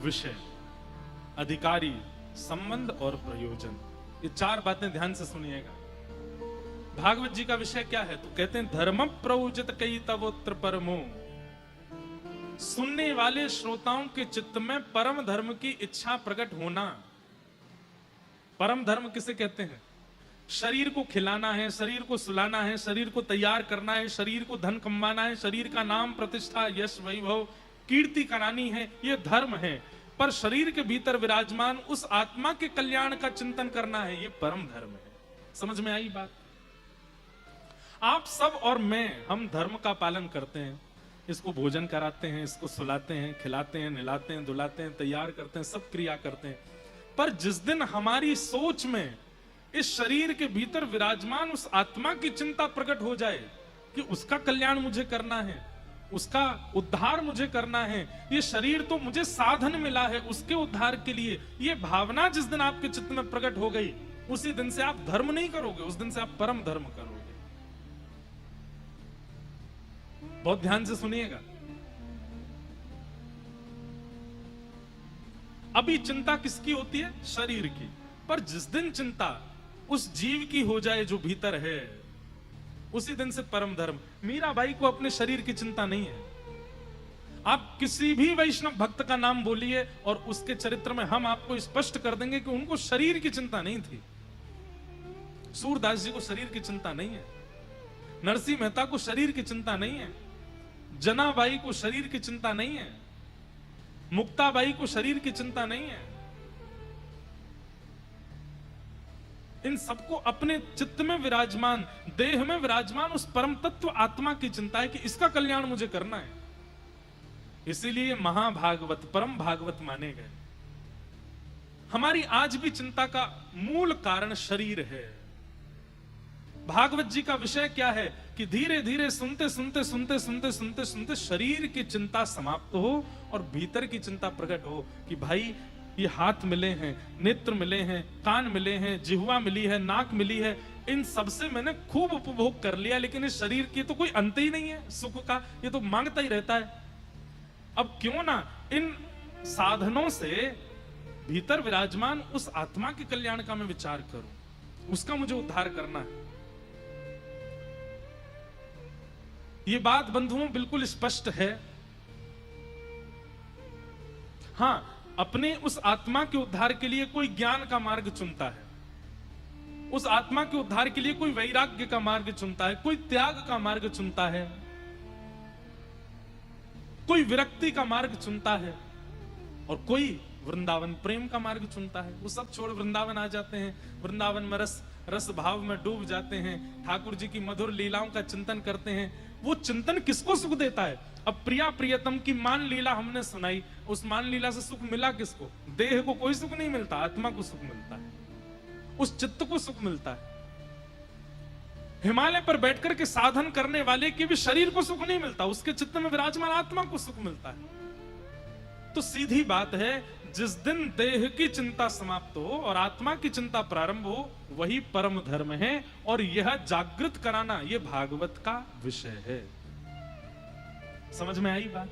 विषय, अधिकारी, संबंध और प्रयोजन। ये चार बातें ध्यान से सुनिएगा। भागवत जी का विषय क्या है? तो कहते हैं धर्म प्रयोजित कई तवोत्र परमो। सुनने वाले श्रोताओं के चित्त में परम धर्म की इच्छा प्रकट होना। परम धर्म किसे कहते हैं? शरीर को खिलाना है, शरीर को सुलाना है, शरीर को तैयार करना है, शरीर को धन कमाना है, शरीर का नाम प्रतिष्ठा यश वैभव कीर्ति करानी है, ये धर्म है। पर शरीर के भीतर विराजमान उस आत्मा के कल्याण का चिंतन करना है, ये परम धर्म है। समझ में आई बात? आप सब और मैं, हम धर्म का पालन करते हैं। इसको भोजन कराते हैं, इसको सुलाते हैं, खिलाते हैं, नहलाते हैं, धुलाते हैं, तैयार करते हैं, सब क्रिया करते हैं। पर जिस दिन हमारी सोच में इस शरीर के भीतर विराजमान उस आत्मा की चिंता प्रकट हो जाए कि उसका कल्याण मुझे करना है, उसका उद्धार मुझे करना है, ये शरीर तो मुझे साधन मिला है उसके उद्धार के लिए, ये भावना जिस दिन आपके चित्त में प्रकट हो गई, उसी दिन से आप धर्म नहीं करोगे, उस दिन से आप परम धर्म करोगे। बहुत ध्यान से सुनिएगा। अभी चिंता किसकी होती है? शरीर की। पर जिस दिन चिंता उस जीव की हो जाए जो भीतर है, उसी दिन से परम धर्म। मीराबाई को अपने शरीर की चिंता नहीं है। आप किसी भी वैष्णव भक्त का नाम बोलिए और उसके चरित्र में हम आपको स्पष्ट कर देंगे कि उनको शरीर की चिंता नहीं थी। सूरदास जी को शरीर की चिंता नहीं है, नरसिंह मेहता को शरीर की चिंता नहीं है, जनाबाई को शरीर की चिंता नहीं है, मुक्ताबाई को शरीर की चिंता नहीं है। इन सबको अपने चित्त में विराजमान, देह में विराजमान उस परम तत्व आत्मा की चिंता है कि इसका कल्याण मुझे करना है। इसीलिए महाभागवत परम भागवत माने गए। हमारी आज भी चिंता का मूल कारण शरीर है। भागवत जी का विषय क्या है कि धीरे धीरे सुनते सुनते सुनते सुनते सुनते सुनते शरीर की चिंता समाप्त हो और भीतर की चिंता प्रकट हो कि भाई ये हाथ मिले हैं, नेत्र मिले हैं, कान मिले हैं, जिह्वा मिली है, नाक मिली है, इन सबसे मैंने खूब उपभोग कर लिया, लेकिन इस शरीर की तो कोई अंत ही नहीं है सुख का, ये तो मांगता ही रहता है। अब क्यों ना इन साधनों से भीतर विराजमान उस आत्मा के कल्याण का मैं विचार करूं, उसका मुझे उद्धार करना है। ये बात बंधुओं बिल्कुल स्पष्ट है। हां, अपने उस आत्मा के उद्धार के लिए कोई ज्ञान का मार्ग चुनता है, उस आत्मा के उद्धार के लिए कोई वैराग्य का मार्ग चुनता है, कोई त्याग का मार्ग चुनता है, कोई विरक्ति का मार्ग चुनता है और कोई वृंदावन प्रेम का मार्ग चुनता है। वो सब छोड़ वृंदावन आ जाते हैं, वृंदावन में रस भाव में डूब जाते हैं, ठाकुर जी की मधुर लीलाओं का चिंतन करते हैं। वो चिंतन किसको सुख देता है? अब प्रिया प्रियतम की मान लीला हमने सुनाई, उस मान लीला से सुख मिला किसको? देह को कोई सुख नहीं मिलता, आत्मा को सुख मिलता है, उस चित्त को सुख मिलता है। हिमालय पर बैठकर के साधन करने वाले के भी शरीर को सुख नहीं मिलता, उसके चित्त में विराजमान आत्मा को सुख मिलता है। तो सीधी बात है, जिस दिन देह की चिंता समाप्त हो और आत्मा की चिंता प्रारंभ हो, वही परम धर्म है। और यह जागृत कराना, यह भागवत का विषय है। समझ में आई बात?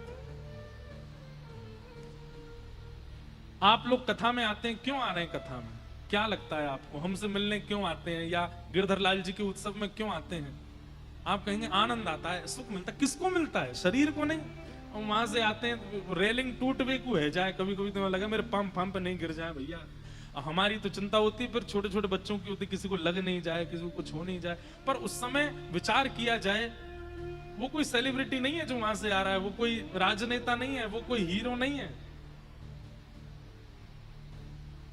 आप लोग कथा में आते हैं, क्यों आ रहे हैं कथा में? क्या लगता है आपको? हमसे मिलने क्यों आते हैं या गिरधर लाल जी के उत्सव में क्यों आते हैं? आप कहेंगे आनंद आता है, सुख मिलता है। किसको मिलता है? शरीर को नहीं। वहां से आते हैं, रेलिंग टूट भी को है जाए, कभी कभी तो लगा मेरे पंप नहीं गिर जाए भैया। हमारी तो चिंता होती है, फिर छोटे छोटे बच्चों की होती, किसी को लग नहीं जाए, किसी को कुछ हो नहीं जाए। पर उस समय विचार किया जाए, वो कोई सेलिब्रिटी नहीं है जो वहां से आ रहा है, वो कोई राजनेता नहीं है, वो कोई हीरो नहीं है।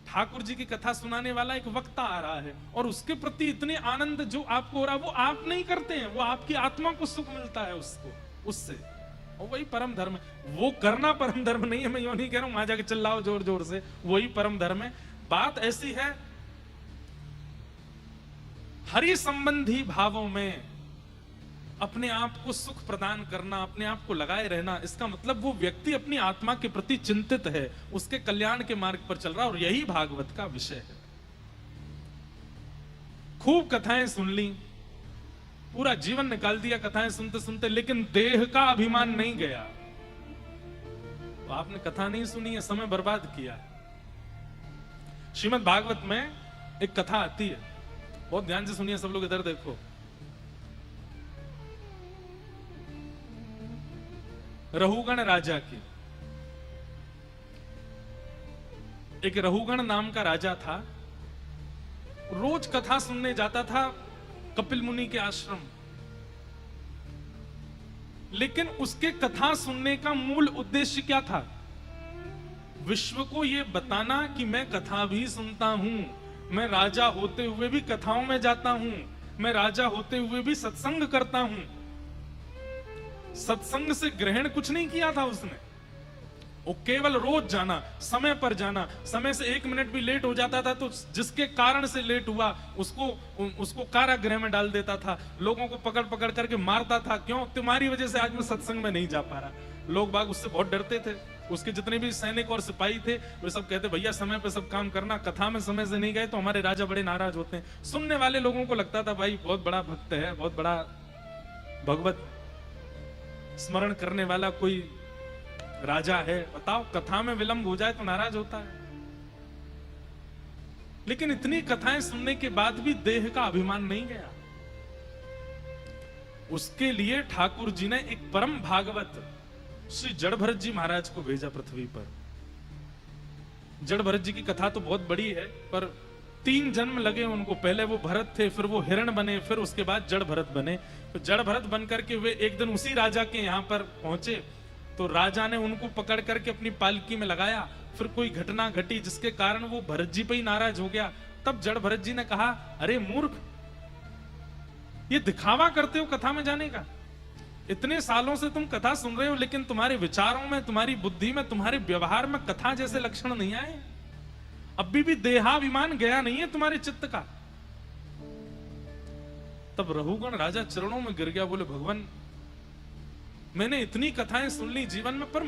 ठाकुर जी की कथा सुनाने वाला एक वक्ता आ रहा है और उसके प्रति इतने आनंद जो आपको हो रहा है, वो आप नहीं करते हैं, वो आपकी आत्मा को सुख मिलता है उससे। और वही परम धर्म है। वो करना परम धर्म नहीं है, मैं यो नहीं कह रहा हूं वहां जाके चिल्लाओ जोर जोर से, वही परम धर्म है। बात ऐसी है, हरि संबंधी भावों में अपने आप को सुख प्रदान करना, अपने आप को लगाए रहना, इसका मतलब वो व्यक्ति अपनी आत्मा के प्रति चिंतित है, उसके कल्याण के मार्ग पर चल रहा है। और यही भागवत का विषय है। खूब कथाएं सुन ली, पूरा जीवन निकाल दिया कथाएं सुनते सुनते, लेकिन देह का अभिमान नहीं गया। तो आपने कथा नहीं सुनी है, समय बर्बाद किया है। श्रीमद् भागवत में एक कथा आती है, बहुत ध्यान से सुनिए सब लोग, इधर देखो। रहुगण राजा की, एक रहुगण नाम का राजा था, रोज कथा सुनने जाता था कपिल मुनि के आश्रम। लेकिन उसके कथा सुनने का मूल उद्देश्य क्या था? विश्व को यह बताना कि मैं कथा भी सुनता हूं, मैं राजा होते हुए भी कथाओं में जाता हूं, मैं राजा होते हुए भी सत्संग करता हूं। सत्संग से ग्रहण कुछ नहीं किया था उसने, वो केवल रोज जाना, समय पर जाना, समय से 1 मिनट भी लेट हो जाता था तो जिसके कारण से लेट हुआ उसको कारागृह में डाल देता था, लोगों को पकड़ पकड़ करके मारता था। क्यों? तुम्हारी वजह से आज मैं सत्संग में नहीं जा पा रहा। लोग बाग उससे बहुत डरते थे। उसके जितने भी सैनिक और सिपाही थे वे सब कहते, भैया समय पे सब काम करना, कथा में समय से नहीं गए तो हमारे राजा बड़े नाराज होते हैं। सुनने वाले लोगों को लगता था भाई बहुत बड़ा भक्त है, बहुत बड़ा भगवत स्मरण करने वाला कोई राजा है। बताओ, कथा में विलंब हो जाए तो नाराज होता है। लेकिन इतनी कथाएं सुनने के बाद भी देह का अभिमान नहीं गया। उसके लिए ठाकुर जी ने एक परम भागवत श्री जड़ भरत जी महाराज को भेजा पृथ्वी पर। जड़ भरत जी की कथा तो बहुत बड़ी है, पर 3 जन्म लगे उनको। पहले वो भरत थे, फिर वो हिरण बने, फिर उसके बाद जड़ भरत बने। तो जड़ भरत बन करके वे एक दिन उसी राजा के यहां पर पहुंचे तो राजा ने उनको पकड़ करके अपनी पालकी में लगाया। फिर कोई घटना घटी जिसके कारण वो भरत जी पे ही नाराज हो गया। तब जड़ भरत जी ने कहा, अरे मूर्ख, ये दिखावा करते हो कथा में जाने का। इतने सालों से तुम कथा सुन रहे हो लेकिन तुम्हारे विचारों में, तुम्हारी बुद्धि में, तुम्हारे व्यवहार में कथा जैसे लक्षण नहीं आए। अभी भी देहाभिमान गया नहीं है तुम्हारे चित्त का। तब रहुगण राजा चरणों में गिर गया, बोले भगवान मैंने इतनी कथाएं सुन ली जीवन में, पर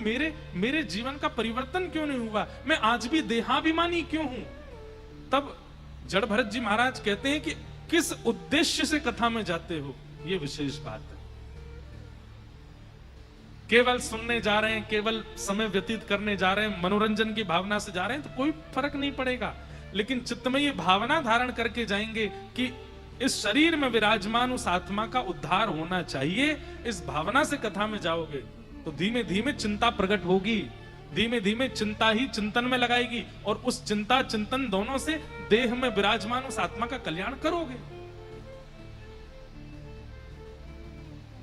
मेरे जीवन का परिवर्तन क्यों नहीं हुआ? मैं आज भी देहाभिमानी क्यों हूं? तब जड़ भरत जी महाराज कहते हैं कि किस उद्देश्य से कथा में जाते हो, यह विशेष बात है। केवल सुनने जा रहे हैं, केवल समय व्यतीत करने जा रहे हैं, मनोरंजन की भावना से जा रहे हैं तो कोई फर्क नहीं पड़ेगा। लेकिन चित्त में ये भावना धारण करके जाएंगे कि इस शरीर में विराजमान उस आत्मा का उद्धार होना चाहिए, इस भावना से कथा में जाओगे तो धीमे धीमे चिंता प्रकट होगी, धीमे धीमे चिंता ही चिंतन में लगाएगी और उस चिंता चिंतन दोनों से देह में विराजमान उस आत्मा का कल्याण करोगे।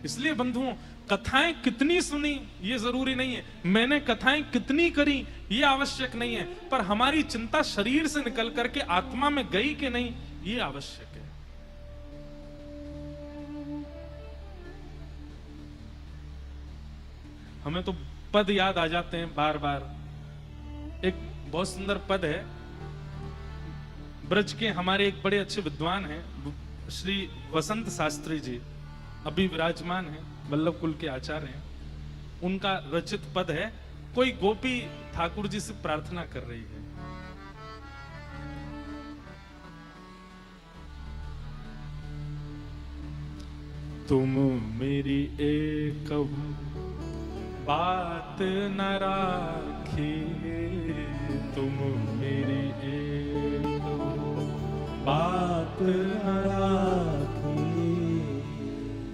इसलिए बंधुओं, कथाएं कितनी सुनी ये जरूरी नहीं है, मैंने कथाएं कितनी करी ये आवश्यक नहीं है, पर हमारी चिंता शरीर से निकल करके आत्मा में गई कि नहीं ये आवश्यक है। हमें तो पद याद आ जाते हैं बार बार। एक बहुत सुंदर पद है, ब्रज के हमारे एक बड़े अच्छे विद्वान हैं श्री वसंत शास्त्री जी, अभी विराजमान हैं, वल्लभ कुल के आचार्य हैं। उनका रचित पद है, कोई गोपी ठाकुर जी से प्रार्थना कर रही है। तुम मेरी एक बात न राखी, तुम मेरी एक बात न राखी,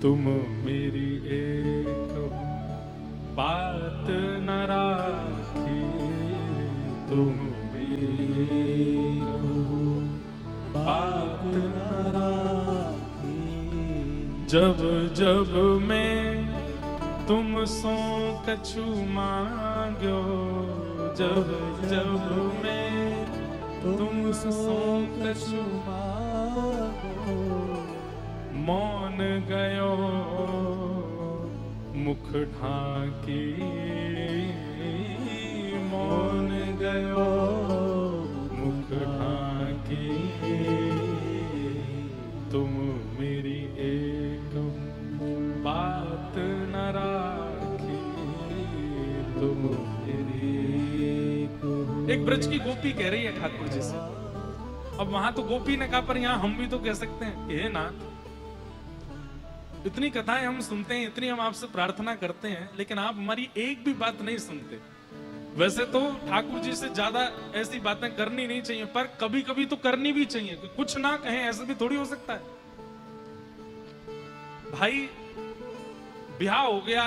तुम मेरी एक बात न राखी, तुम मेरी बात न राखी। जब जब मैं तुम सो कछु मांगो, जब जब मैं तुम सो कछु मांगो, मौन गयो मुख ढाकी, मौन गयो मुख ढाकी, तुम मेरी एक बात न राखी, तुम मेरी एक ब्रज की गोपी कह रही है ठाकुर जी से। अब वहां तो गोपी ने कहा, पर यहां हम भी तो कह सकते हैं, हे नाथ, इतनी कथाएं हम सुनते हैं, इतनी हम आपसे प्रार्थना करते हैं, लेकिन आप हमारी एक भी बात नहीं सुनते। वैसे तो ठाकुर जी से ज्यादा ऐसी बातें करनी नहीं चाहिए, पर कभी कभी तो करनी भी चाहिए। कुछ ना कहें ऐसा भी थोड़ी हो सकता है। भाई ब्याह हो गया,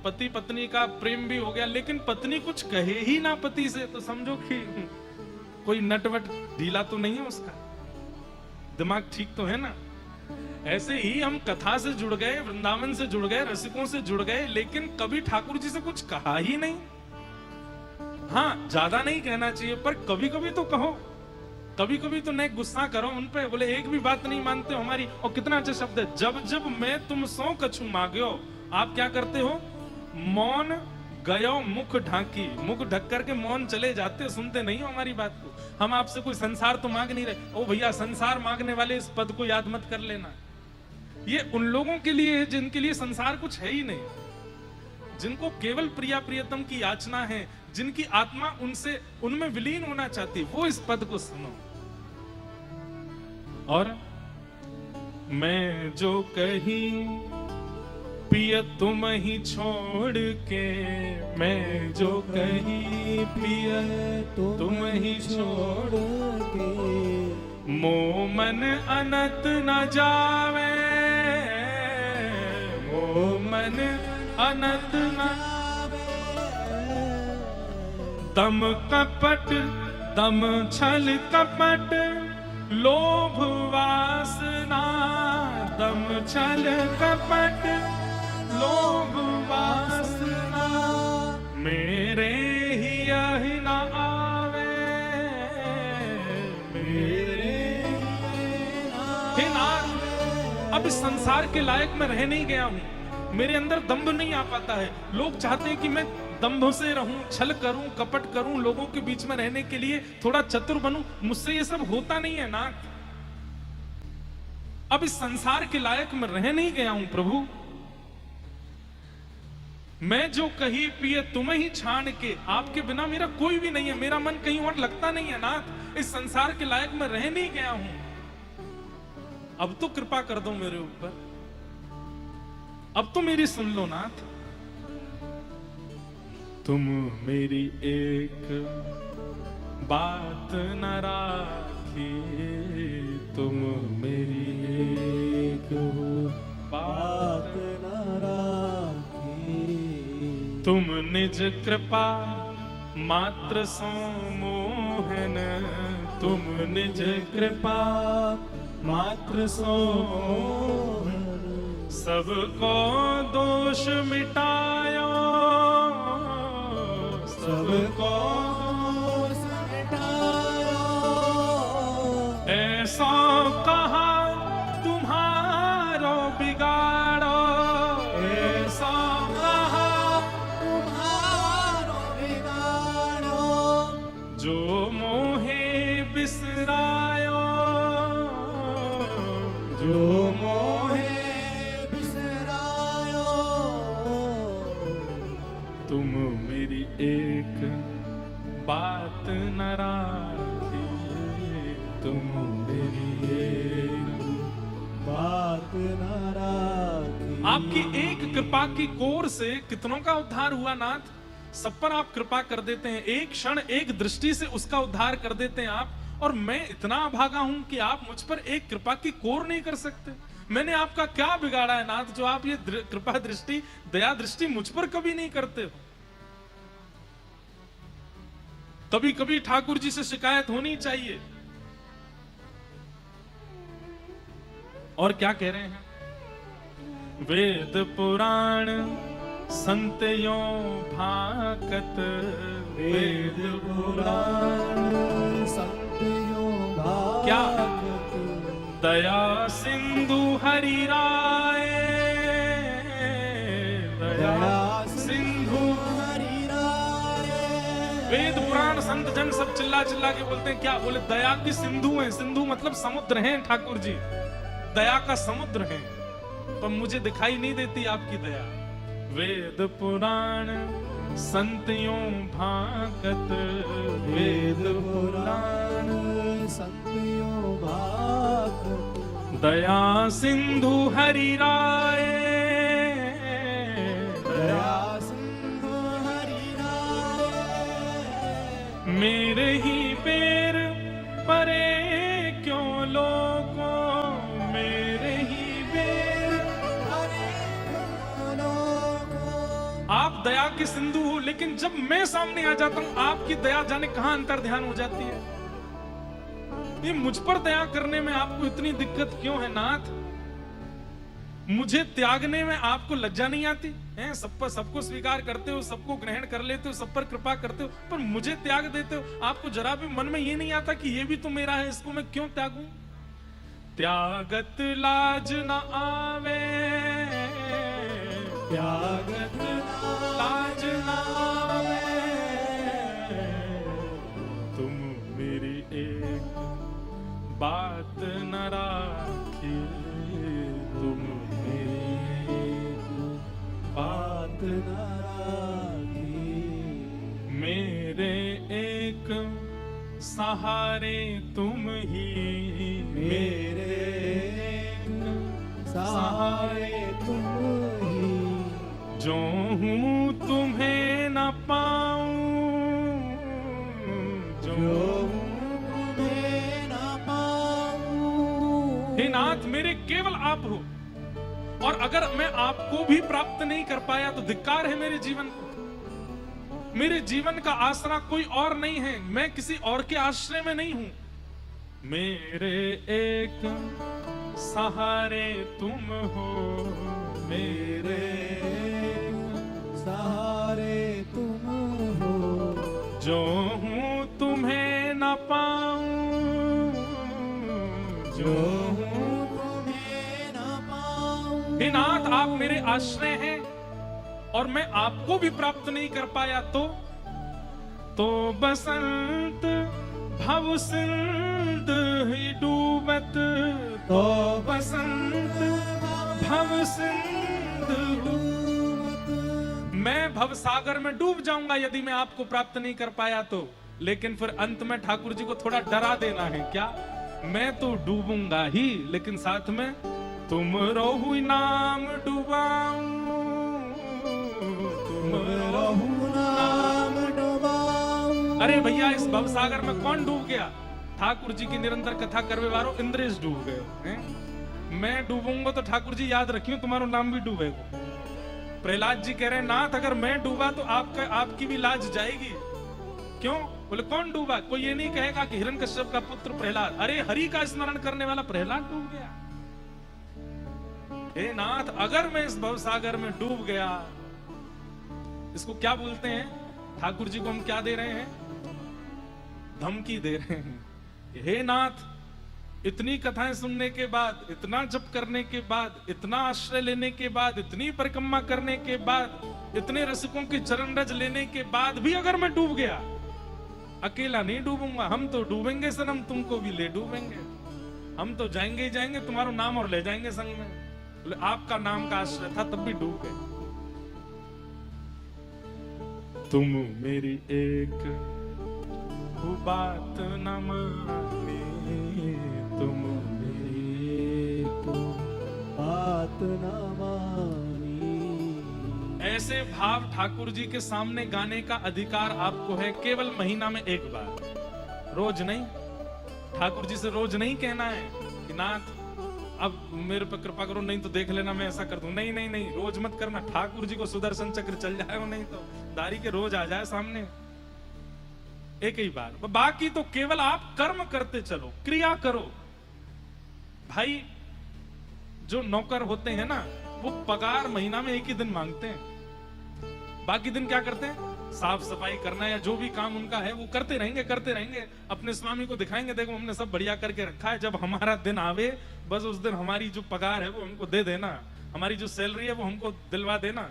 पति पत्नी का प्रेम भी हो गया, लेकिन पत्नी कुछ कहे ही ना पति से, तो समझो कि कोई नटवट ढीला तो नहीं है उसका, दिमाग ठीक तो है ना। ऐसे ही हम कथा से जुड़ गए, वृंदावन से जुड़ गए, रसिकों से जुड़ गए, लेकिन कभी ठाकुर जी से कुछ कहा ही नहीं। हाँ, ज्यादा नहीं कहना चाहिए, पर कभी कभी तो कहो, कभी कभी तो नहीं गुस्सा करो उन पे। बोले एक भी बात नहीं मानते हो हमारी। और कितना अच्छा शब्द है, जब जब मैं तुम सो कछु मांग्यो, आप क्या करते हो? मौन गयो मुख ढांकी, मुख ढक करके मौन चले जाते, सुनते नहीं हो हमारी बात को। हम आपसे कोई संसार तो मांग नहीं रहे। ओ भैया, संसार मांगने वाले इस पद को याद मत कर लेना। ये उन लोगों के लिए है जिनके लिए संसार कुछ है ही नहीं, जिनको केवल प्रिया प्रियतम की याचना है, जिनकी आत्मा उनसे उनमें विलीन होना चाहती, वो इस पद को सुनो। और मैं जो कहीं पिया तुम ही छोड़ के, मैं जो कहीं पिया तुम ही छोड़ के, मोह मन अनत न जावे, मोह मन अनत न, दम कपट दम छल कपट लोभ वासना, दम छल कपट लोभ वासना, मेरे ही यही न आवे, मेरे हे नाथ, अब इस संसार के लायक मैं रह नहीं गया हूं, मेरे अंदर दम्भ नहीं आ पाता है। लोग चाहते हैं कि मैं दम्भ से रहूं, छल करूं, कपट करूं, लोगों के बीच में रहने के लिए थोड़ा चतुर बनूं, मुझसे ये सब होता नहीं है नाथ। अब इस संसार के लायक मैं रह नहीं गया हूं प्रभु। मैं जो कहीं पिए तुम्हें ही छान के, आपके बिना मेरा कोई भी नहीं है, मेरा मन कहीं और लगता नहीं है नाथ। इस संसार के लायक मैं रह नहीं गया हूं, अब तो कृपा कर दो मेरे ऊपर, अब तो मेरी सुन लो नाथ। तुम मेरी एक बात न राखी, तुम मेरी एक बात न राखी, तुम निज कृपा मात्र सो मोहन, तुम निज कृपा मात्र सो मोहन, सबको दोष मिटायो, सबको दोष मिटायो, ऐसा कहा तुम्हारो बिगाड़ो, ऐसा कहा तुम्हारो बिगाड़ो, जो मोहे बिसरायो, जो मोहे बिसरायो, तुम मेरी एक बात न राखी, तुम मेरी एक बात न राखी। आपकी एक कृपा की कोर से कितनों का उद्धार हुआ नाथ। सब पर आप कृपा कर देते हैं, एक क्षण एक दृष्टि से उसका उद्धार कर देते हैं आप। और मैं इतना अभागा हूं कि आप मुझ पर एक कृपा की कोर नहीं कर सकते। मैंने आपका क्या बिगाड़ा है नाथ, जो आप ये कृपा दृष्टि, दया दृष्टि मुझ पर कभी नहीं करते हो। कभी कभी ठाकुर जी से शिकायत होनी चाहिए। और क्या कह रहे हैं? वेद पुराण संतयों भाकत, वेद पुराण संतयों भाकत, क्या दया सिंधु हरि राय, दया सिंधु हरि राय। वेद पुराण संत जन सब चिल्ला चिल्ला के बोलते हैं, क्या बोले? दया की सिंधु है। सिंधु मतलब समुद्र है ठाकुर जी, दया का समुद्र है, पर मुझे दिखाई नहीं देती आपकी दया। वेद पुराण संतयों भागत, वेद पुराण संतयों भागत, दया सिंधु हरि राय, दया सिंधु हरि राय। मेरे ही पैर परे क्यों लोगों, मेरे ही पैर परे क्यों लोगों। आप दया के सिंधु हो, लेकिन जब मैं सामने आ जाता हूं आपकी दया जाने कहां अंतर ध्यान हो जाती है। ये मुझ पर दया करने में आपको इतनी दिक्कत क्यों है नाथ? मुझे त्यागने में आपको लज्जा नहीं आती है? सब पर सबको स्वीकार करते हो, सबको ग्रहण कर लेते हो, सब पर कृपा करते हो, पर मुझे त्याग देते हो। आपको जरा भी मन में ये नहीं आता कि ये भी तो मेरा है, इसको मैं क्यों त्यागूं? त्यागत लाज न आवे, त्यागत लाज न आवे, तुम मेरी एक बात न राखी, तुम बात न राखी। मेरे एक सहारे तुम ही, मेरे एक सहारे तुम ही, जो हूँ तुम्हें न पाऊं, जो तुम्हें न पाऊं। हे नाथ, मेरे केवल आप हो, और अगर मैं आपको भी प्राप्त नहीं कर पाया तो धिक्कार है मेरे जीवन को। मेरे जीवन का आसरा कोई और नहीं है, मैं किसी और के आश्रय में नहीं हूं। मेरे एक सहारे तुम हो, मेरे एक सहारे तुम हो, जो हूं तुम्हें न पाऊं, जो हे नाथ, आप मेरे आश्रय हैं और मैं आपको भी प्राप्त नहीं कर पाया तो बसंत भव सिंध ही डूबत, तो बसंत भव सिंध डूबत। मैं भव सागर में डूब जाऊंगा यदि मैं आपको प्राप्त नहीं कर पाया तो। लेकिन फिर अंत में ठाकुर जी को थोड़ा डरा देना है क्या? मैं तो डूबूंगा ही, लेकिन साथ में तुम रोहु नाम डुबाऊं, तुम रोहु नाम डुबाऊं। अरे भैया, इस भवसागर में कौन डूब गया? ठाकुर जी की निरंतर कथा करवे वालों इंद्रेश डूब गए हैं। मैं डूबूंगा तो ठाकुर जी याद रखियो तुम्हारा नाम भी डूबेगा। प्रहलाद जी कह रहे हैं नाथ, अगर मैं डूबा तो आपकी भी लाज जाएगी। क्यों? बोले कौन डूबा? कोई ये नहीं कहेगा कि हिरण्यकश्यप का पुत्र प्रहलाद। अरे हरि का स्मरण करने वाला प्रहलाद डूब गया। हे नाथ, अगर मैं इस भवसागर में डूब गया, इसको क्या बोलते हैं? ठाकुर जी को हम क्या दे रहे हैं? धमकी दे रहे हैं। हे नाथ, इतनी कथाएं सुनने के बाद, इतना जप करने के बाद, इतना आश्रय लेने के बाद, इतनी परिक्रमा करने के बाद, इतने रसिकों के चरण रज लेने के बाद भी अगर मैं डूब गया, अकेला नहीं डूबूंगा, हम तो डूबेंगे सनम, तुमको भी ले डूबेंगे। हम तो जाएंगे ही जाएंगे, तुम्हारा नाम और ले जाएंगे संग में। बोले आपका नाम का आश्रय था तब भी डूब गए। तुम मेरी एक बात न माने, तुम मेरी एक बात न मानी। ऐसे भाव ठाकुर जी के सामने गाने का अधिकार आपको है केवल महीना में एक बार, रोज नहीं। ठाकुर जी से रोज नहीं कहना है कि नाथ अब मेरे पर कृपा करो, नहीं तो देख लेना मैं ऐसा कर दूं। नहीं नहीं नहीं, रोज मत करना। ठाकुर जी को सुदर्शन चक्र चल जाए, नहीं तो दारी के रोज आ जाए सामने, एक ही बार। बाकी तो केवल आप कर्म करते चलो, क्रिया करो। भाई जो नौकर होते हैं ना, वो पगार महीना में एक ही दिन मांगते हैं, बाकी दिन क्या करते हैं? साफ सफाई करना या जो भी काम उनका है वो करते रहेंगे। अपने स्वामी को दिखाएंगे, देखो हमने सब बढ़िया करके रखा है। जब हमारा दिन आवे, बस उस दिन हमारी जो पगार है वो हमको दे देना, हमारी जो सैलरी है वो हमको दिलवा देना।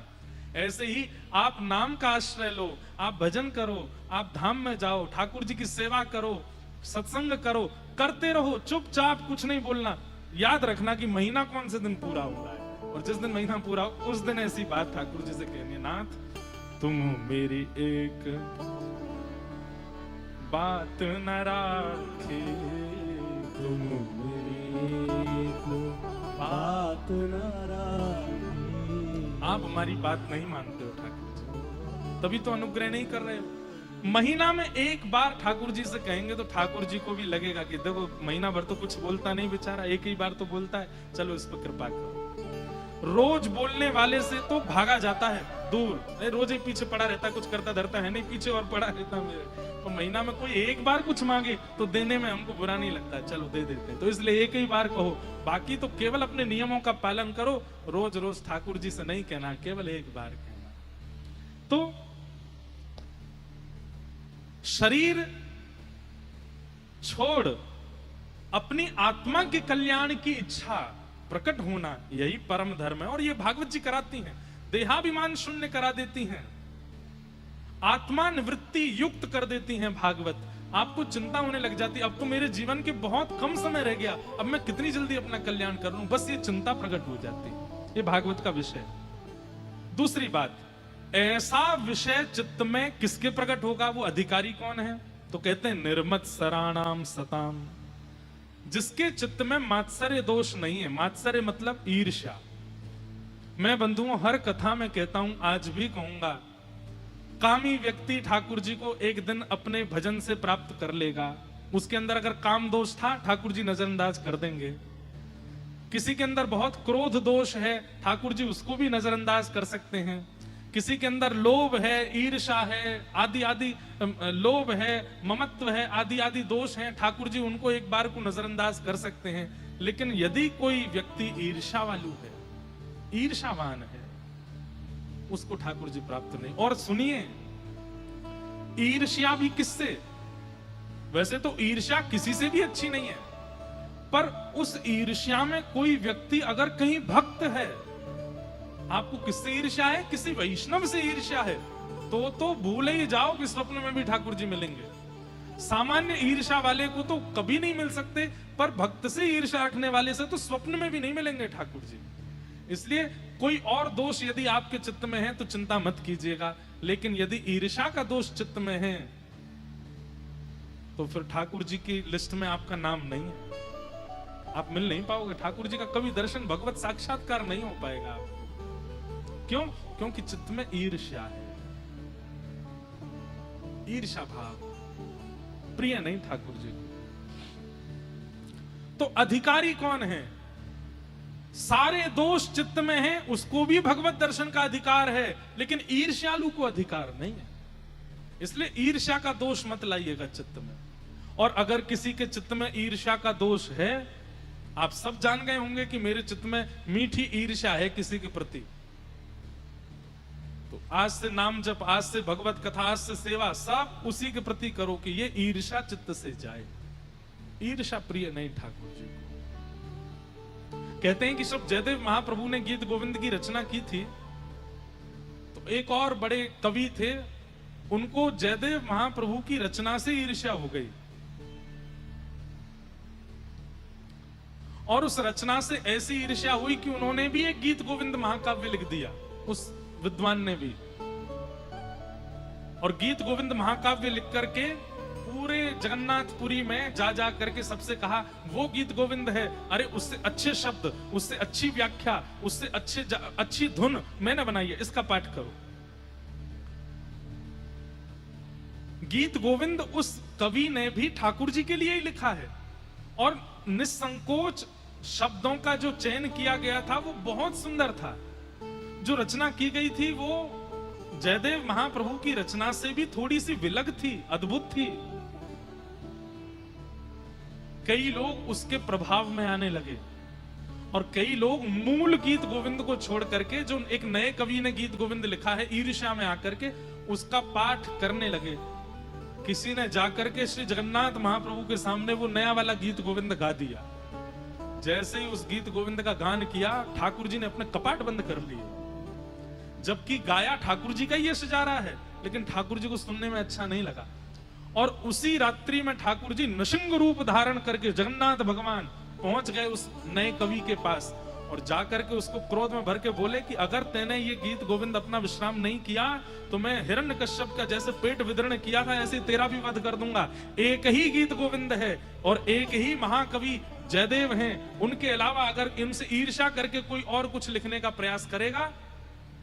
ऐसे ही आप नाम का आश्रय लो, आप भजन करो, आप धाम में जाओ, ठाकुर जी की सेवा करो, सत्संग करो, करते रहो, चुपचाप कुछ नहीं बोलना। याद रखना कि महीना कौन से दिन पूरा हो रहा है, और जिस दिन महीना पूरा हो उस दिन ऐसी बात ठाकुर जी से कहनी है, नाथ तुम मेरी एक बात न राखे, तुम मेरी एक बात न राखे। आप हमारी बात नहीं मानते हो ठाकुर जी, तभी तो अनुग्रह नहीं कर रहे हो। महीना में एक बार ठाकुर जी से कहेंगे तो ठाकुर जी को भी लगेगा कि देखो महीना भर तो कुछ बोलता नहीं बेचारा, एक ही बार तो बोलता है, चलो इस पर कृपा करो। रोज बोलने वाले से तो भागा जाता है दूर, रोज ही पीछे पड़ा रहता है, कुछ करता धरता है नहीं, पीछे और पड़ा रहता है मेरे। तो महीना में कोई एक बार कुछ मांगे तो देने में हमको बुरा नहीं लगता, चलो दे देते हैं। तो इसलिए एक ही बार कहो, बाकी तो केवल अपने नियमों का पालन करो। रोज रोज ठाकुर जी से नहीं कहना, केवल एक बार कहना। तो शरीर छोड़ अपनी आत्मा के कल्याण की इच्छा प्रकट होना, यही परम धर्म है। और ये भागवत जी कराती हैं, देहाभिमान शून्य करा देती हैं, आत्मा निवृत्ति युक्त कर देती हैं भागवत। आपको चिंता होने लग जाती, अब तो मेरे जीवन के बहुत कम समय रह गया, अब मैं कितनी जल्दी अपना कल्याण कर लूं, बस ये चिंता प्रकट हो जाती है। ये भागवत का विषय। दूसरी बात, ऐसा विषय चित्त में किसके प्रकट होगा, वो अधिकारी कौन है? तो कहते हैं निर्मत सराणाम सताम, जिसके चित्त में मात्सर्य दोष नहीं है। मात्सर्य मतलब ईर्ष्या। मैं बंधुओं हर कथा में कहता हूं, आज भी कहूंगा, कामी व्यक्ति ठाकुर जी को एक दिन अपने भजन से प्राप्त कर लेगा। उसके अंदर अगर काम दोष था, ठाकुर जी नजरअंदाज कर देंगे। किसी के अंदर बहुत क्रोध दोष है, ठाकुर जी उसको भी नजरअंदाज कर सकते हैं। किसी के अंदर लोभ है, ईर्ष्या है, आदि आदि लोभ है, ममत्व है, आदि आदि दोष हैं, ठाकुर जी उनको एक बार को नजरअंदाज कर सकते हैं। लेकिन यदि कोई व्यक्ति ईर्ष्यावालु है, ईर्ष्यावान है, उसको ठाकुर जी प्राप्त नहीं। और सुनिए, ईर्ष्या भी किससे? वैसे तो ईर्ष्या किसी से भी अच्छी नहीं है, पर उस ईर्ष्या में कोई व्यक्ति अगर कहीं भक्त है, आपको किससे ईर्ष्या है? किसी वैष्णव से ईर्ष्या है, तो भूल ही जाओ कि स्वप्न में भी ठाकुर जी मिलेंगे। सामान्य ईर्ष्या वाले को तो कभी नहीं मिल सकते, पर भक्त से ईर्ष्या रखने वाले से तो स्वप्न में भी नहीं मिलेंगे ठाकुर जी। इसलिए कोई और दोष यदि आपके चित्त में है तो चिंता मत कीजिएगा, लेकिन यदि ईर्ष्या का दोष चित्त में है तो फिर ठाकुर जी की लिस्ट में आपका नाम नहीं है, आप मिल नहीं पाओगे। ठाकुर जी का कभी दर्शन, भगवत साक्षात्कार नहीं हो पाएगा आपको। क्यों? क्योंकि चित्त में ईर्ष्या है, ईर्ष्या भाव प्रिय नहीं ठाकुर जी को। तो अधिकारी कौन है? सारे दोष चित्त में हैं, उसको भी भगवत दर्शन का अधिकार है, लेकिन ईर्ष्यालु को अधिकार नहीं है। इसलिए ईर्ष्या का दोष मत लाइएगा चित्त में। और अगर किसी के चित्त में ईर्ष्या का दोष है, आप सब जान गए होंगे कि मेरे चित्त में मीठी ईर्ष्या है किसी के प्रति, तो आज से नाम जप, आज से भगवत कथा, आज से सेवा, सब उसी के प्रति करो कि ये ईर्ष्या चित्त से जाए। ईर्ष्या प्रिय नहीं ठाकुर जी को। कहते हैं कि जब जयदेव महाप्रभु ने गीत गोविंद की रचना की थी, तो एक और बड़े कवि थे, उनको जयदेव महाप्रभु की रचना से ईर्ष्या हो गई, और उस रचना से ऐसी ईर्ष्या हुई कि उन्होंने भी एक गीत गोविंद महाकाव्य लिख दिया, उस विद्वान ने भी। और गीत गोविंद महाकाव्य लिख करके पूरे जगन्नाथपुरी में जा जा करके सबसे कहा, वो गीत गोविंद है, अरे उससे अच्छे शब्द, उससे अच्छी व्याख्या, उससे अच्छी धुन मैंने बनाई है, इसका पाठ करो। गीत गोविंद उस कवि ने भी ठाकुर जी के लिए ही लिखा है, और निसंकोच शब्दों का जो चयन किया गया था वो बहुत सुंदर था। जो रचना की गई थी वो जयदेव महाप्रभु की रचना से भी थोड़ी सी विलग थी, अद्भुत थी। कई लोग उसके प्रभाव में आने लगे, और कई लोग मूल गीत गोविंद को छोड़ करके, जो एक नए कवि ने गीत गोविंद लिखा है, ईर्ष्या में आकर के उसका पाठ करने लगे। किसी ने जाकर के श्री जगन्नाथ महाप्रभु के सामने वो नया वाला गीत गोविंद गा दिया। जैसे ही उस गीत गोविंद का गान किया, ठाकुर जी ने अपने कपाट बंद कर लिए, जबकि गाया ठाकुर जी का ही यश जा रहा है, लेकिन ठाकुर जी को सुनने में अच्छा नहीं लगा। और उसी रात्रि में ठाकुर जी नृसिंह रूप धारण करके जगन्नाथ भगवान पहुंच गए उस नए कवि के पास, और जाकर के उसको क्रोध में भर के बोले कि अगर तैने ये गीत गोविंद अपना विश्राम नहीं किया तो मैं हिरण्यकश्यप का जैसे पेट विदर्ण किया था ऐसे तेरा भी वध कर दूंगा। एक ही गीत गोविंद है और एक ही महाकवि जयदेव हैं, उनके अलावा अगर इनसे ईर्ष्या करके कोई और कुछ लिखने का प्रयास करेगा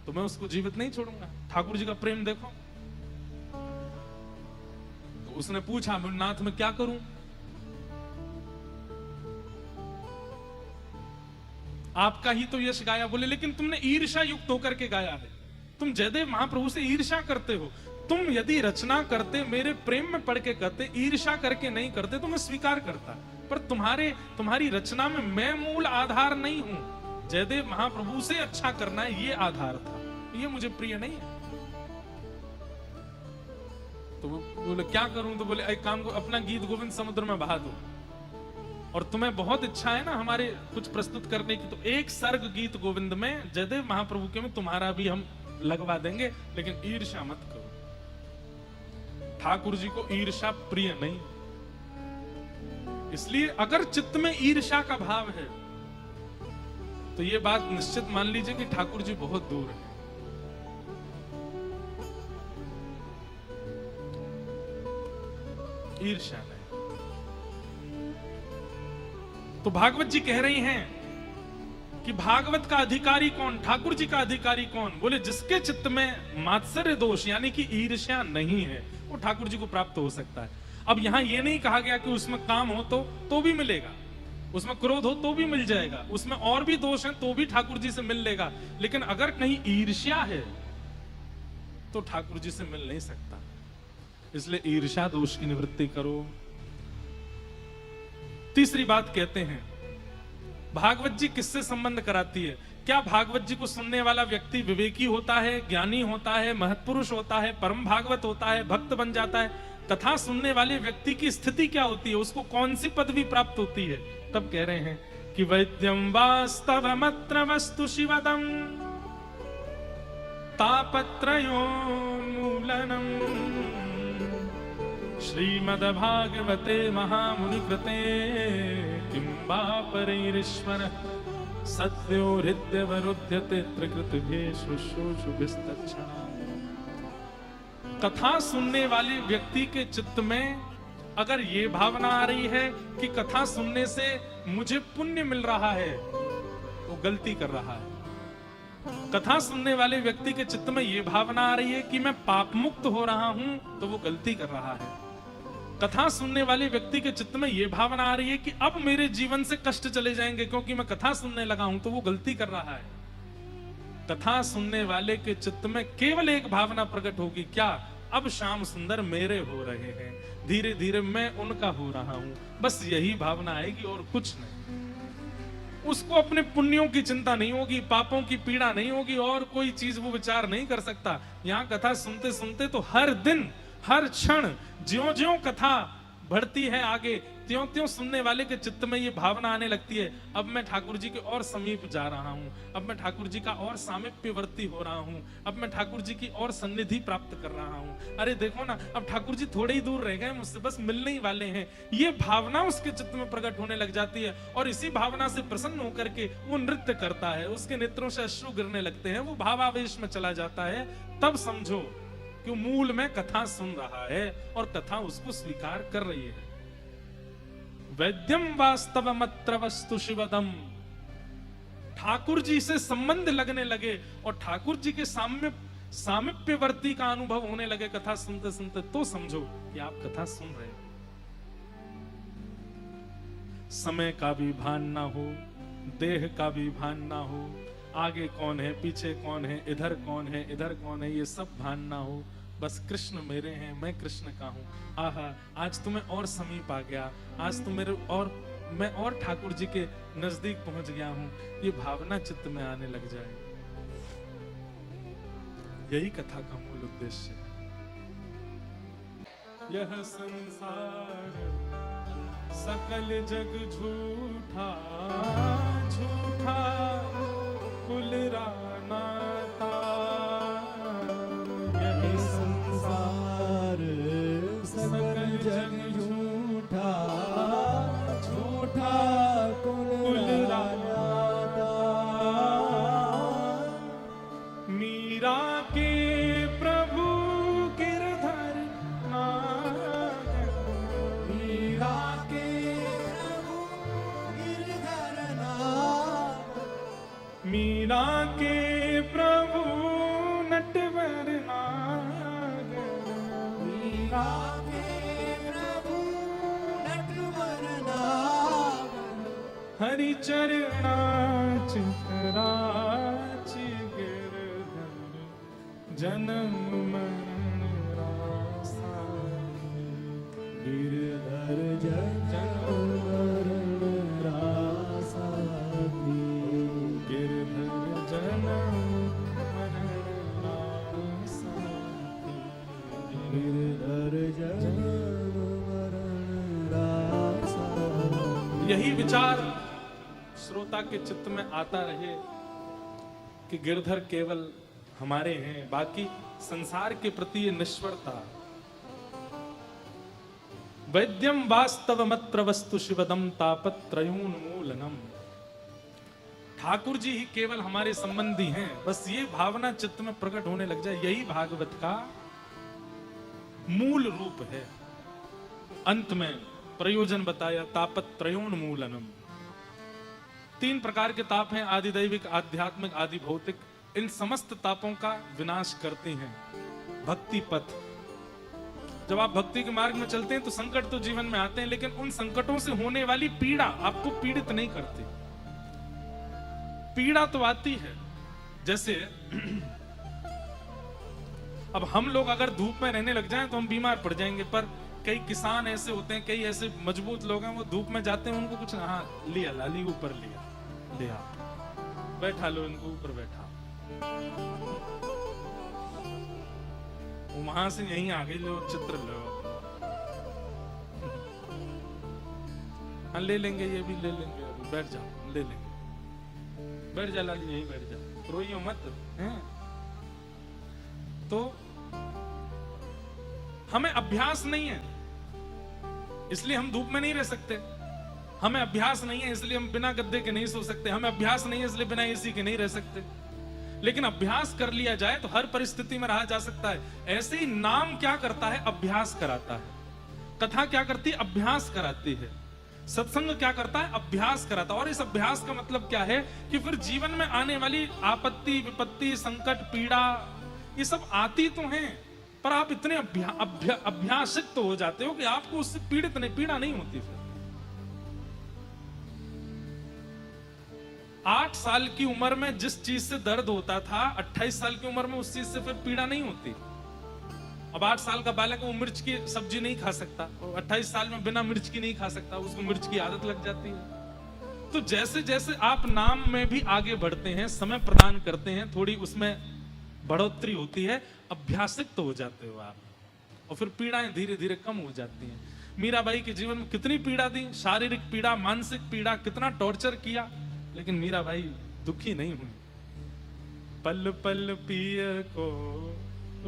तो मैं उसको जीवित नहीं छोड़ूंगा। ठाकुर जी का प्रेम देखो। उसने पूछा, नाथ मैं क्या करूं? आपका ही तो यश गाया। बोले लेकिन तुमने ईर्ष्या युक्त होकर के गाया है, तुम जयदेव महाप्रभु से ईर्ष्या करते हो। तुम यदि रचना करते, मेरे प्रेम में पढ़ के करते, ईर्ष्या करके नहीं करते तो मैं स्वीकार करता, पर तुम्हारी रचना में मैं मूल आधार नहीं हूं। जयदेव महाप्रभु से अच्छा करना है, ये आधार था, ये मुझे प्रिय नहीं है। तो बोले क्या करूं? तो बोले एक काम को, अपना गीत गोविंद समुद्र में बहा दो, और तुम्हें बहुत इच्छा है ना हमारे कुछ प्रस्तुत करने की, तो एक सर्ग गीत गोविंद में जयदेव महाप्रभु के में तुम्हारा भी हम लगवा देंगे, लेकिन ईर्ष्या मत करो। ठाकुर जी को ईर्ष्या प्रिय नहीं, इसलिए अगर चित्त में ईर्ष्या का भाव है तो यह बात निश्चित मान लीजिए कि ठाकुर जी बहुत दूर है। ईर्ष्या नहीं। तो भागवत जी कह रही हैं कि भागवत का अधिकारी कौन, ठाकुर जी का अधिकारी कौन? बोले जिसके चित्त में मात्सर्य दोष यानी कि ईर्ष्या नहीं है, वो ठाकुर जी को प्राप्त हो सकता है। अब यहां यह नहीं कहा गया कि उसमें काम हो तो भी मिलेगा, उसमें क्रोध हो तो भी मिल जाएगा, उसमें और भी दोष हैं तो भी ठाकुर जी से मिल लेगा, लेकिन अगर कहीं ईर्ष्या है तो ठाकुर जी से मिल नहीं सकता। इसलिए ईर्ष्या दोष की निवृत्ति करो। तीसरी बात कहते हैं, भागवत जी किससे संबंध कराती है? क्या भागवत जी को सुनने वाला व्यक्ति विवेकी होता है, ज्ञानी होता है, महत्पुरुष होता है, परम भागवत होता है, भक्त बन जाता है? कथा सुनने वाले व्यक्ति की स्थिति क्या होती है, उसको कौन सी पदवी प्राप्त होती है? तब कह रहे हैं कि वैद्यम वास्तवमत्र वस्तु शिवदम तापत्रयोन्मूलनम श्रीमद्भागवते महामुनि कृते किं वा परैरीश्वर सत्यो हृद्यवरुध्यते त्रिकृतभेषु शुशुभिस्तच्छा। कथा सुनने वाले व्यक्ति के चित्त में अगर ये भावना आ रही है कि कथा सुनने से मुझे पुण्य मिल रहा है, वो गलती कर रहा है। कथा सुनने वाले व्यक्ति के चित्त में ये भावना आ रही है कि मैं पाप मुक्त हो रहा हूं, तो वो गलती कर रहा है। कथा सुनने वाले व्यक्ति के चित्त में यह भावना आ रही है कि अब मेरे जीवन से कष्ट चले जाएंगे क्योंकि मैं कथा सुनने लगा हूं, तो वो गलती कर रहा है। कथा सुनने वाले के चित्त में केवल एक भावना प्रकट होगी, क्या? अब श्याम सुंदर मेरे हो रहे हैं, धीरे धीरे मैं उनका हो रहा हूं, बस यही भावना आएगी और कुछ नहीं। उसको अपने पुण्यों की चिंता नहीं होगी, पापों की पीड़ा नहीं होगी, और कोई चीज वो विचार नहीं कर सकता। यहां कथा सुनते सुनते तो हर दिन हर क्षण ज्यों ज्यों कथा बढ़ती है आगे, त्यों त्यों सुनने वाले के चित्त में ये भावना आने लगती है, अब मैं ठाकुर जी के और समीप जा रहा हूं, अब मैं ठाकुर जी का और सामीप्यवर्ती हो रहा हूं, अब मैं ठाकुर जी की और सन्निधि प्राप्त कर रहा हूं। अरे देखो ना, अब ठाकुर जी थोड़े ही दूर रह गए मुझसे, बस मिलने ही वाले हैं। ये भावना उसके चित्त में प्रकट होने लग जाती है, और इसी भावना से प्रसन्न होकर के वो नृत्य करता है, उसके नेत्रों से अश्रु गिरने लगते हैं, वो भावावेश में चला जाता है। तब समझो कि मूल में कथा सुन रहा है और कथा उसको स्वीकार कर रही है। वैद्यम वास्तवमत्र वस्तु शिवदम, ठाकुर जी से संबंध लगने लगे और ठाकुर जी के सामीप्यवर्ती का अनुभव होने लगे कथा सुनते सुनते, तो समझो कि आप कथा सुन रहे हो। समय का भी भान ना हो, देह का भी भान ना हो, आगे कौन है, पीछे कौन है, इधर कौन है, इधर कौन है, ये सब भान ना हो, बस कृष्ण मेरे हैं, मैं कृष्ण का हूं। आहा, आज तुम्हें और समीप आ गया, आज तुम मेरे और मैं और ठाकुर जी के नजदीक पहुंच गया हूं, ये भावना चित्त में आने लग जाए। यही कथा का मूल उद्देश्य है। यह संसार सकल जग झूठा, झूठा कुल रानाता। यह संसार सकल जग झूठा, झूठा कुल रानाता। मीरा के प्रभु गिरधर नाथ, मीरा के प्रभु गिरधर नाथ, मीरा के प्रभु नटवर नाग, मीरा के हरि चरणाचितराचि गिरधर जन्म मरण रासा गिरधर जन्म मरण रासा गिरधर जन्म मरण रासा गिरधर जन्म मरण रासा। यही विचार श्रोता के चित्त में आता रहे कि गिरधर केवल हमारे हैं, बाकी संसार के प्रति ये निष्ठुरता। वैद्यम वास्तवमत्र वस्तु शिवदम तापत्रयोन्मूलनम। ठाकुर जी ही केवल हमारे संबंधी हैं, बस ये भावना चित्त में प्रकट होने लग जाए, यही भागवत का मूल रूप है। अंत में प्रयोजन बताया, तापत्रयोन्मूलनम। 3 प्रकार के ताप हैं, आदि दैविक, आध्यात्मिक, आदि भौतिक। इन समस्त तापों का विनाश करते हैं भक्ति पथ। जब आप भक्ति के मार्ग में चलते हैं तो संकट तो जीवन में आते हैं, लेकिन उन संकटों से होने वाली पीड़ा आपको पीड़ित नहीं करती। पीड़ा तो आती है, जैसे अब हम लोग अगर धूप में रहने लग जाएं तो हम बीमार पड़ जाएंगे, पर कई किसान ऐसे होते हैं, कई ऐसे मजबूत लोग हैं, वो धूप में जाते हैं, उनको कुछ हाँ लिया, लाली ऊपर लिया, लिया, बैठा लो इनको ऊपर, बैठा, वहां से यहीं आ गई, लो चित्र लो, हाँ ले लेंगे, ये भी ले लेंगे, अभी बैठ जाओ, ले लेंगे, बैठ जा लाली, यहीं बैठ जाओ, रोइयो मत हैं। तो हमें अभ्यास नहीं है इसलिए हम धूप में नहीं रह सकते, हमें अभ्यास नहीं है इसलिए हम बिना गद्दे के नहीं सो सकते, हमें अभ्यास नहीं है इसलिए बिना एसी के नहीं रह सकते। लेकिन अभ्यास कर लिया जाए तो हर परिस्थिति में रहा जा सकता है। ऐसे ही नाम क्या करता है? अभ्यास कराता है। कथा क्या करती है? अभ्यास कराती है। सत्संग क्या करता है? अभ्यास कराता है। और इस अभ्यास का मतलब क्या है कि फिर जीवन में आने वाली आपत्ति, विपत्ति, संकट, पीड़ा, ये सब आती तो हैं, पर आप इतने अभ्यासित तो हो जाते हो कि आपको उससे पीड़ा नहीं होती। फिर 8 साल की उम्र में जिस चीज से दर्द होता था, 28 साल की उम्र में उस चीज से फिर पीड़ा नहीं होती। अब 8 साल का बालक वो मिर्च की सब्जी नहीं खा सकता, 28 साल में बिना मिर्च की नहीं खा सकता, उसको मिर्च की आदत लग जाती है। तो जैसे जैसे आप नाम में भी आगे बढ़ते हैं, समय प्रदान करते हैं, थोड़ी उसमें बढ़ोतरी होती है, अभ्यासित तो हो जाते हो आप, और फिर पीड़ाएं धीरे धीरे कम हो जाती हैं। मीराबाई के जीवन में कितनी पीड़ा दी, शारीरिक पीड़ा, मानसिक पीड़ा, कितना टॉर्चर किया, लेकिन मीराबाई दुखी नहीं हुई। पल पल पिय को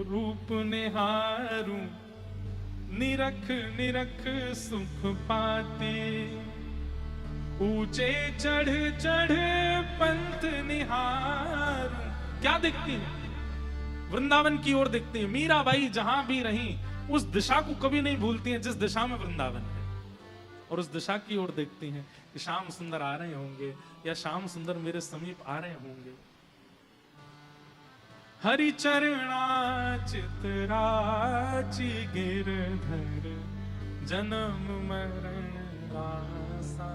रूप निहारू, निरख निरख सुख पाती, ऊंचे चढ़ चढ़ पंथ निहारू। क्या देखती है? वृंदावन की ओर देखती है। मीराबाई जहां भी रही उस दिशा को कभी नहीं भूलती हैं जिस दिशा में वृंदावन है, और उस दिशा की ओर देखती हैं कि श्याम सुंदर आ रहे होंगे या श्याम सुंदर मेरे समीप आ रहे होंगे। हरि चरणाचितराचि गिरधर जन्म मरण रासा।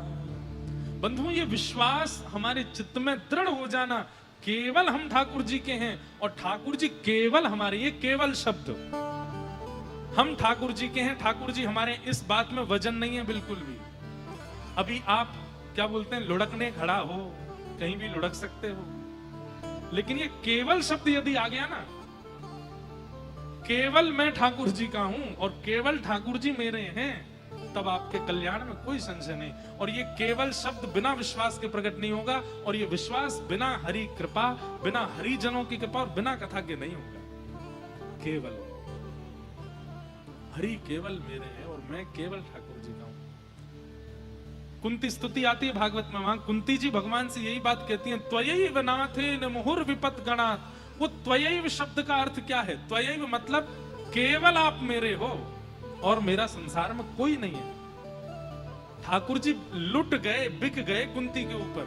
बंधुओं, ये विश्वास हमारे चित्त में दृढ़ हो जाना, केवल हम ठाकुर जी के हैं और ठाकुर जी केवल हमारे, ये केवल शब्द, हम ठाकुर जी के हैं, ठाकुर जी हमारे, इस बात में वजन नहीं है बिल्कुल भी। अभी आप क्या बोलते हैं, लुढ़कने खड़ा हो, कहीं भी लुढ़क सकते हो, लेकिन ये केवल शब्द यदि आ गया ना, केवल मैं ठाकुर जी का हूं और केवल ठाकुर जी मेरे हैं, तब आपके कल्याण में कोई संशय नहीं। और ये केवल शब्द बिना विश्वास के प्रकट नहीं होगा, और ये विश्वास बिना हरि कृपा, बिना हरि जनों की कृपा और बिना कथा के नहीं होगा। केवल हरि केवल मेरे हैं और मैं केवल ठाकुर जी का हूं। कुंती स्तुति आती है भागवत में, वहां कुंती जी भगवान से यही बात कहती हैं, त्वयैव नाथेन मुहुर विपत गणात्। वो त्वयैव शब्द का अर्थ क्या है? त्वयैव मतलब केवल आप मेरे हो और मेरा संसार में कोई नहीं है। ठाकुर जी लुट गए, बिक गए कुंती के ऊपर,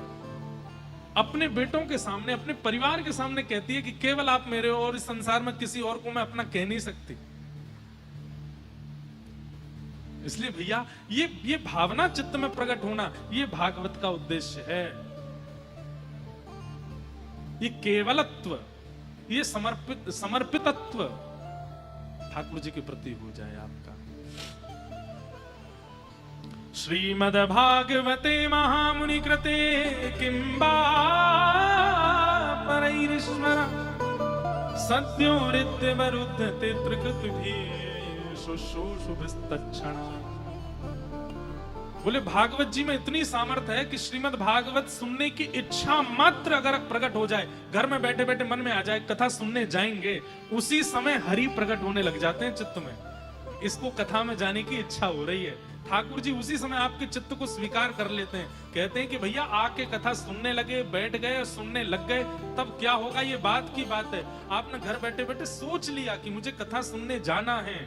अपने बेटों के सामने, अपने परिवार के सामने कहती है कि केवल आप मेरे हो और इस संसार में किसी और को मैं अपना कह नहीं सकती। इसलिए भैया ये भावना चित्त में प्रकट होना, ये भागवत का उद्देश्य है। ये केवलत्व, ये समर्पितत्व ठाकुर जी के प्रति हो जाए आपका। श्रीमद् भागवते महामुनि कृते किंबा परैरीश्वर सद्यो हृदयवरुद्धते त्रिकृतिभिः शुश्रूषुभिस्तच्छणा। बोले भागवत जी में इतनी सामर्थ्य है कि श्रीमद् भागवत सुनने की इच्छा मात्र अगर प्रकट हो जाए, घर में बैठे बैठे मन में आ जाए कथा सुनने जाएंगे, उसी समय हरि प्रकट होने लग जाते हैं चित्त में। इसको कथा में जाने की इच्छा हो रही है, ठाकुर जी उसी समय आपके चित्त को स्वीकार कर लेते हैं। कहते हैं कि भैया आके कथा सुनने लगे, बैठ गए और सुनने लग गए, तब क्या होगा ये बात की बात है। आपने घर बैठे बैठे सोच लिया कि मुझे कथा सुनने जाना है,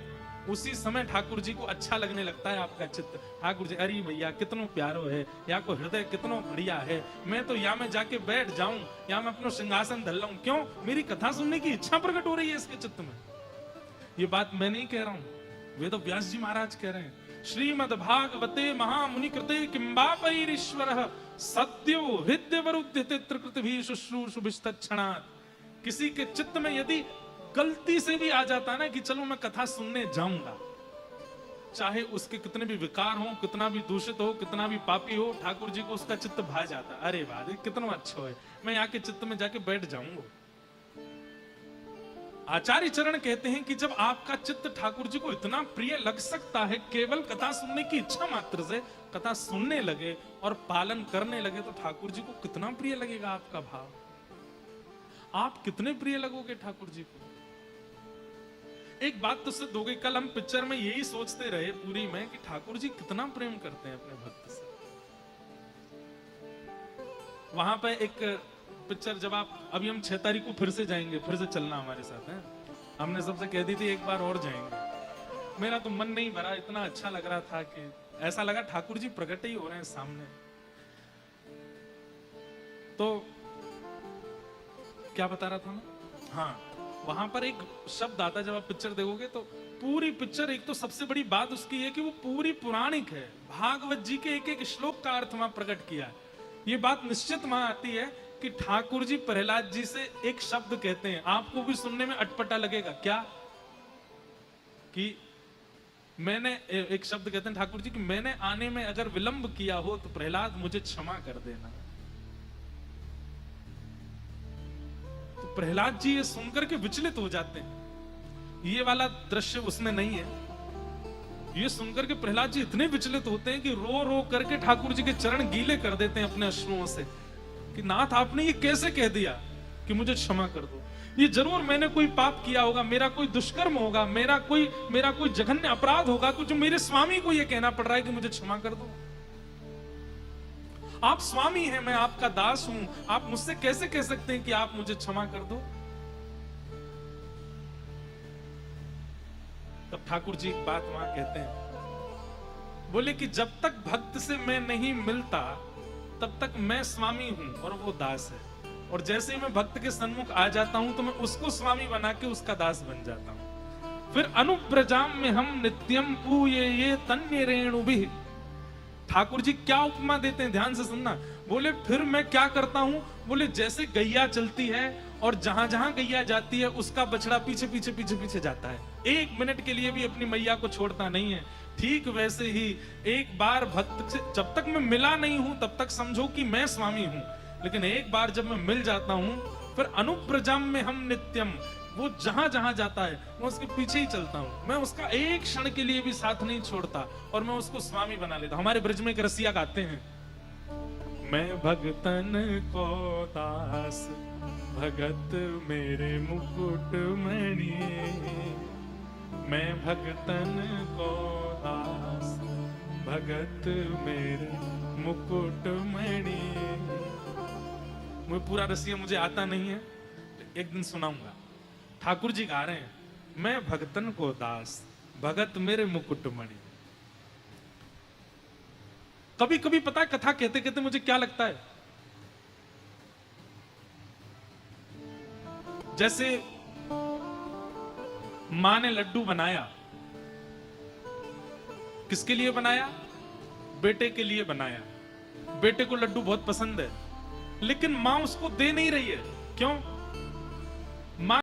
उसी समय ठाकुर जी को अच्छा लगने लगता है आपका चित्त। ठाकुर जी अरे भैया कितनो प्यारो है, या को हृदय कितनो बढ़िया है, मैं तो या में जाके बैठ जाऊं, या मैं अपना सिंहासन धर लूं। क्यों? मेरी कथा सुनने की इच्छा प्रकट हो रही है इसके चित्त में। ये बात मैं नहीं कह रहा हूं, वे तो व्यास जी महाराज कह रहे हैं। श्रीमद् भागवते महामुनि कृते किंबापैरीश्वरः सद्यो हृदयवरुध्यते त्रिकृतिभिः शुश्रूषुभिस्तच्छणात्। किसी के चित्त में यदि गलती से भी आ जाता ना कि चलो मैं कथा सुनने जाऊंगा, चाहे उसके कितने भी विकार हो, कितना भी दूषित हो, कितना भी पापी हो, ठाकुर जी को उसका चित्त भा जाता। अरे वाह कितना अच्छा है, मैं यहाँ के चित्त में जाके बैठ जाऊंगा। आचार्य चरण कहते हैं कि जब आपका चित्त ठाकुर जी को इतना प्रिय लग सकता है, केवल कथा सुनने की इच्छा मात्र से कथा सुनने लगे और पालन करने लगे, तो ठाकुर जी को कितना प्रिय लगेगा आपका भाव। आप कितने प्रिय लगोगे ठाकुर जी को। एक बात तो सिद्ध हो गई, कल हम पिक्चर में यही सोचते रहे पूरी में कि ठाकुर जी कितना प्रेम करते हैं अपने भक्त से। वहां पे एक पिक्चर, जब आप अभी हम 6 तारीख को फिर से जाएंगे, फिर से चलना हमारे साथ है। हमने सबसे कह दी थी एक बार और जाएंगे। मेरा तो मन नहीं भरा, इतना अच्छा लग रहा था कि ऐसा लगा ठाकुर जी प्रकट ही हो रहे हैं सामने। तो क्या बता रहा था मैं? हाँ, वहां पर एक शब्द आता है, जब आप पिक्चर देखोगे तो पूरी पिक्चर, एक तो सबसे बड़ी बात उसकी है कि वो पूरी पुराणिक है। भागवत जी के एक एक श्लोक का अर्थ वहां प्रकट किया है। ये बात निश्चित वहां आती है कि ठाकुर जी प्रहलाद जी से एक शब्द कहते हैं, आपको भी सुनने में अटपटा लगेगा क्या, कि मैंने एक शब्द कहते हैं ठाकुर जी कि मैंने आने में अगर विलंब किया हो तो प्रहलाद मुझे क्षमा कर देना। तो प्रहलाद जी ये सुनकर के विचलित हो जाते हैं। ये वाला दृश्य उसमें नहीं है। ये सुनकर के प्रहलाद जी इतने विचलित होते हैं कि रो रो करके ठाकुर जी के चरण गीले कर देते हैं अपने अश्रुओं से कि नाथ आपने ये कैसे कह दिया कि मुझे क्षमा कर दो। ये जरूर मैंने कोई पाप किया होगा, मेरा कोई दुष्कर्म होगा, मेरा कोई जघन्य अपराध होगा, तो जो मेरे स्वामी को ये कहना पड़ रहा है कि मुझे क्षमा कर दो। आप स्वामी हैं, मैं आपका दास हूं, आप मुझसे कैसे कह सकते हैं कि आप मुझे क्षमा कर दो। तब ठाकुर जी एक बात वहां कहते हैं, बोले कि जब तक भक्त से मैं नहीं मिलता तब तक मैं स्वामी हूं और वो दास है, और जैसे ही मैं भक्त के सन्मुख आ जाता हूं तो मैं उसको स्वामी बना के उसका दास बन जाता हूं। फिर अनुप्रजाम में हम नित्यम पूये ये तन्य रेणु भी। ठाकुर जी क्या उपमा देते हैं, ध्यान से सुनना। बोले फिर मैं क्या करता हूं, बोले जैसे गैया चलती है और जहां जहां गैया जाती है उसका बछड़ा पीछे पीछे पीछे पीछे जाता है, एक मिनट के लिए भी अपनी मैया को छोड़ता नहीं है, ठीक वैसे ही एक बार भक्त से जब तक मैं मिला नहीं हूं तब तक समझो कि मैं स्वामी हूं, लेकिन एक बार जब मैं मिल जाता हूं फिर अनुप्रजम में हम नित्यम, वो जहां जहां जाता है मैं उसके पीछे ही चलता हूं, मैं उसका एक क्षण के लिए भी साथ नहीं छोड़ता और मैं उसको स्वामी बना लेता। हमारे ब्रज में एक रसिया गाते हैं, मैं भगतन को दास भगत मेरे मुकुट मणि, मैं भगतन को दास भगत मेरे मुकुट मणि। मुझे पूरा रसिया मुझे आता नहीं है, एक दिन सुनाऊंगा। ठाकुर जी गा रहे हैं, मैं भगतन को दास भगत मेरे मुकुट मणि। कभी कभी पता है कथा कहते कहते मुझे क्या लगता है, जैसे मां ने लड्डू बनाया, किसके लिए बनाया? बेटे के लिए बनाया। बेटे को लड्डू बहुत पसंद है, लेकिन मां उसको दे नहीं रही है। क्यों? मां